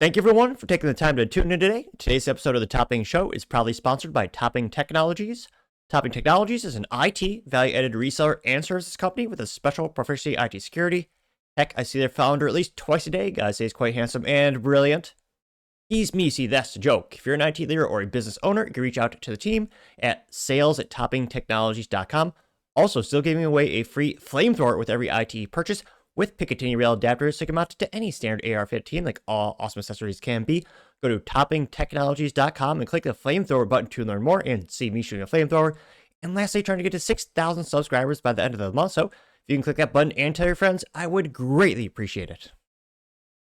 Thank you, everyone, for taking the time to tune in today. Today's episode of the Topping Show is proudly sponsored by Topping Technologies. Topping Technologies is an IT value-added reseller and services company with a special proficiency IT security. Heck, I see their founder at least twice a day. Guys say he's quite handsome and brilliant. He's me, see, that's the joke. If you're an IT leader or a business owner, you can reach out to the team at sales@toppingtechnologies.com. Also, still giving away a free flamethrower with every IT purchase with Picatinny rail adapters so you can mount it to any standard AR-15 like all awesome accessories can be. Go to toppingtechnologies.com and click the flamethrower button to learn more and see me shooting a flamethrower. And lastly, trying to get to 6,000 subscribers by the end of the month, so if you can click that button and tell your friends, I would greatly appreciate it.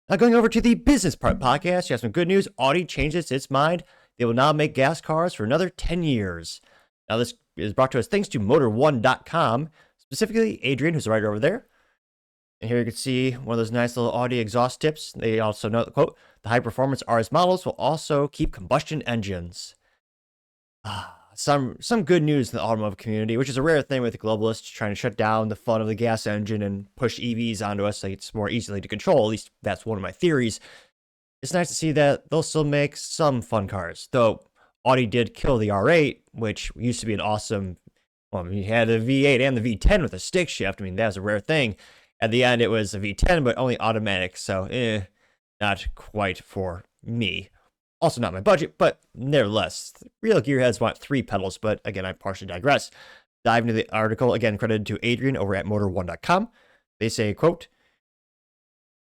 Now going over to the business part podcast, you have some good news. Audi changes its mind. They will now make gas cars for another 10 years. Now this is brought to us thanks to Motor1.com, specifically Adrian, who's the writer over there. And here you can see one of those nice little Audi exhaust tips. They also note, quote, the high-performance RS models will also keep combustion engines. Some good news in the automotive community, which is a rare thing with the globalists trying to shut down the fun of the gas engine and push EVs onto us so it's more easily to control. At least that's one of my theories. It's nice to see that they'll still make some fun cars, though Audi did kill the R8, which used to be an awesome, well, you had the V8 and the V10 with a stick shift. I mean, that was a rare thing. At the end, it was a V10, but only automatic, so not quite for me. Also not my budget, but nevertheless, real gearheads want 3 pedals, but again, I partially digress. Dive into the article, again, credited to Adrian over at Motor1.com. They say, quote,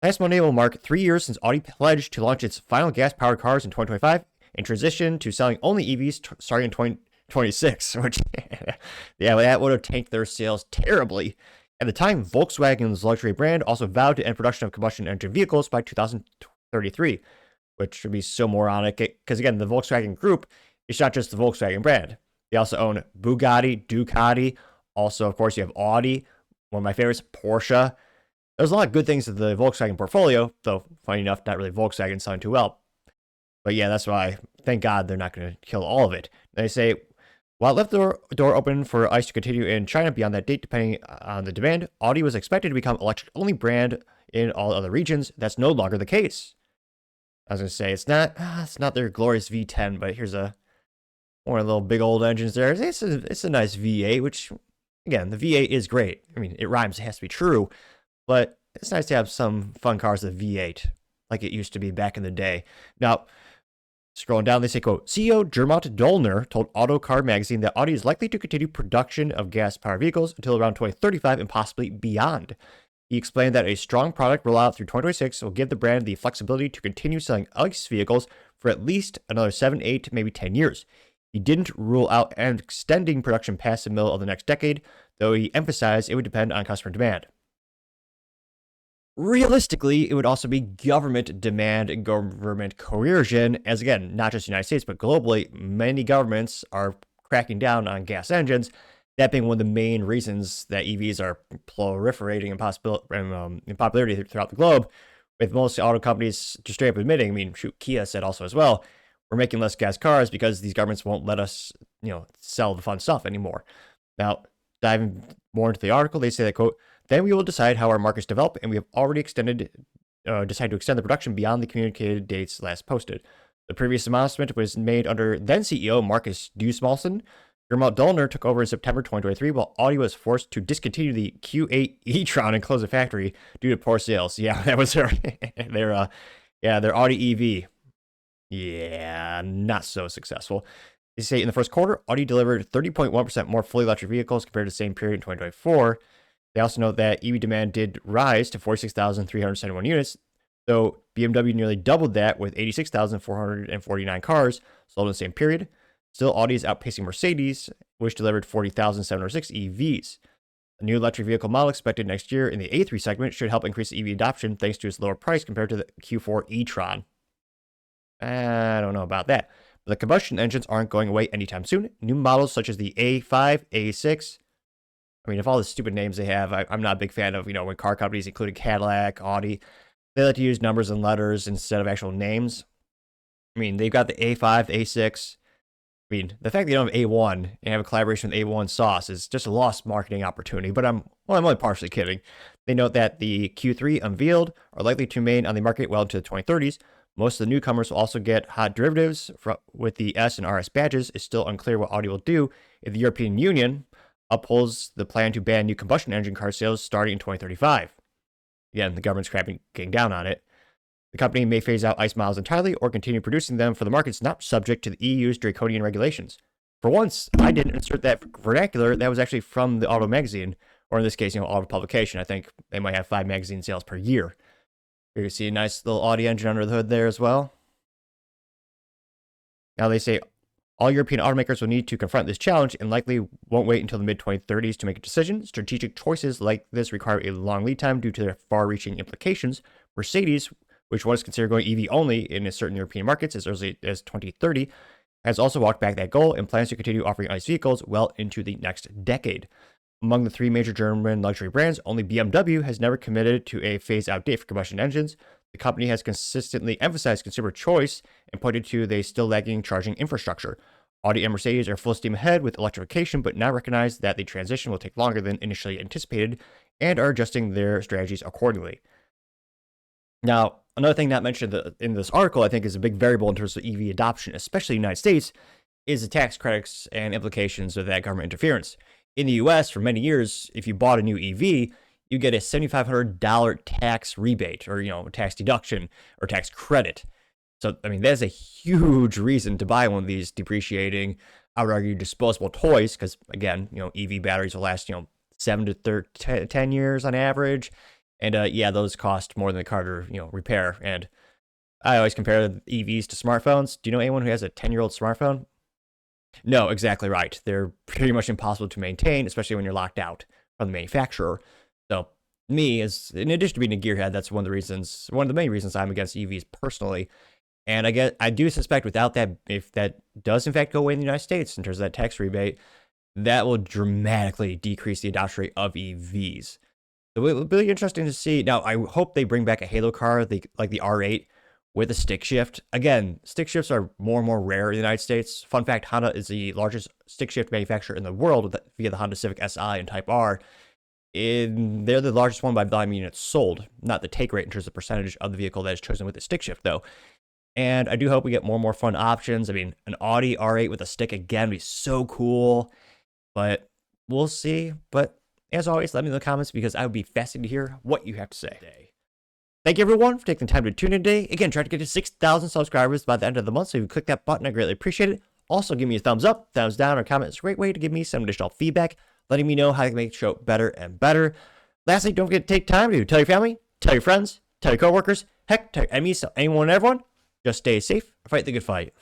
last Monday will mark 3 years since Audi pledged to launch its final gas-powered cars in 2025 and transition to selling only EVs starting in 2026, which, yeah, that would have tanked their sales terribly. At the time, Volkswagen's luxury brand also vowed to end production of combustion engine vehicles by 2033, which would be so moronic because, again, the Volkswagen Group is not just the Volkswagen brand. They also own Bugatti, Ducati. Also, of course, you have Audi, one of my favorites, Porsche. There's a lot of good things in the Volkswagen portfolio, though, funny enough, not really Volkswagen selling too well. But yeah, that's why, thank God, they're not going to kill all of it. They say, while it left the door open for ICE to continue in China beyond that date, depending on the demand, Audi was expected to become electric-only brand in all other regions. That's no longer the case. I was going to say, it's not their glorious V10, but here's one of the little big old engines there. It's a nice V8, which, again, the V8 is great. I mean, it rhymes, it has to be true, but it's nice to have some fun cars with V8, like it used to be back in the day. Now, scrolling down, they say, quote, CEO Gernot Dollner told Autocar magazine that Audi is likely to continue production of gas-powered vehicles until around 2035 and possibly beyond. He explained that a strong product rollout through 2026 will give the brand the flexibility to continue selling ICE vehicles for at least another 7, 8, maybe 10 years. He didn't rule out extending production past the middle of the next decade, though he emphasized it would depend on customer demand. Realistically, it would also be government demand and government coercion, as again, not just the United States, but globally, many governments are cracking down on gas engines, that being one of the main reasons that EVs are proliferating in popularity throughout the globe, with most auto companies just straight up admitting, I mean, shoot, Kia said also as well, we're making less gas cars because these governments won't let us, sell the fun stuff anymore. Now, diving more into the article, they say that, quote, then we will decide how our markets develop, and we have already decided to extend the production beyond the communicated dates last posted. The previous announcement was made under then CEO Marcus Dusmalson. Gernot Dollner took over in September 2023, while Audi was forced to discontinue the Q8 e-tron and close the factory due to poor sales. Yeah, that was their Audi EV. Yeah, not so successful. They say in the first quarter, Audi delivered 30.1% more fully electric vehicles compared to the same period in 2024. They also note that EV demand did rise to 46,371 units, though BMW nearly doubled that with 86,449 cars sold in the same period. Still, Audi is outpacing Mercedes, which delivered 40,706 EVs. A new electric vehicle model expected next year in the A3 segment should help increase EV adoption thanks to its lower price compared to the Q4 e-tron. I don't know about that. But the combustion engines aren't going away anytime soon. New models such as the A5, A6, I mean, of all the stupid names they have, I'm not a big fan of, when car companies, including Cadillac, Audi, they like to use numbers and letters instead of actual names. I mean, they've got the A5, the A6. I mean, the fact that you don't have A1 and have a collaboration with A1 Sauce is just a lost marketing opportunity, but I'm only partially kidding. They note that the Q3 unveiled are likely to remain on the market well into the 2030s. Most of the newcomers will also get hot derivatives with the S and RS badges. It's still unclear what Audi will do if the European Union upholds the plan to ban new combustion engine car sales starting in 2035. Again, the government's cracking down on it. The company may phase out ICE models entirely or continue producing them for the markets not subject to the EU's draconian regulations. For once, I didn't insert that vernacular. That was actually from the Auto magazine, or in this case, Auto publication. I think they might have 5 magazine sales per year. You can see a nice little Audi engine under the hood there as well. Now they say all European automakers will need to confront this challenge and likely won't wait until the mid-2030s to make a decision. Strategic choices like this require a long lead time due to their far-reaching implications. Mercedes, which was considered going EV only in certain European markets as early as 2030, has also walked back that goal and plans to continue offering ICE vehicles well into the next decade. Among the 3 major German luxury brands, only BMW has never committed to a phase-out date for combustion engines. The company has consistently emphasized consumer choice and pointed to the still lagging charging infrastructure. Audi and Mercedes are full steam ahead with electrification, but now recognize that the transition will take longer than initially anticipated and are adjusting their strategies accordingly. Now, another thing not mentioned in this article, I think, is a big variable in terms of EV adoption, especially in the United States, is the tax credits and implications of that government interference. In the US, for many years, if you bought a new EV, you get a $7,500 tax rebate or, tax deduction or tax credit. So, that's a huge reason to buy one of these depreciating, I would argue, disposable toys, because, again, EV batteries will last, 7 to 10 years on average. And, those cost more than the car to, repair. And I always compare EVs to smartphones. Do you know anyone who has a 10-year-old smartphone? No, exactly right. They're pretty much impossible to maintain, especially when you're locked out from the manufacturer. So, me, in addition to being a gearhead, that's one of the main reasons I'm against EVs personally. And I do suspect without that, if that does in fact go away in the United States in terms of that tax rebate, that will dramatically decrease the adoption rate of EVs. So it will be really interesting to see. Now, I hope they bring back a Halo car like the R8 with a stick shift. Again, stick shifts are more and more rare in the United States. Fun fact, Honda is the largest stick shift manufacturer in the world via the Honda Civic Si and Type R. They're the largest one by volume units sold, not the take rate in terms of percentage of the vehicle that is chosen with the stick shift, though. And I do hope we get more and more fun options. An Audi R8 with a stick again would be so cool, but we'll see. But as always, let me know in the comments because I would be fascinated to hear what you have to say. Thank you, everyone, for taking the time to tune in today. Again, try to get to 6,000 subscribers by the end of the month, so if you click that button, I greatly appreciate it. Also, give me a thumbs up, thumbs down, or comment. It's a great way to give me some additional feedback, letting me know how I can make the show better and better. Lastly, don't forget to take time to tell your family, tell your friends, tell your coworkers, heck, tell your enemies, tell anyone and everyone. Just stay safe, fight the good fight.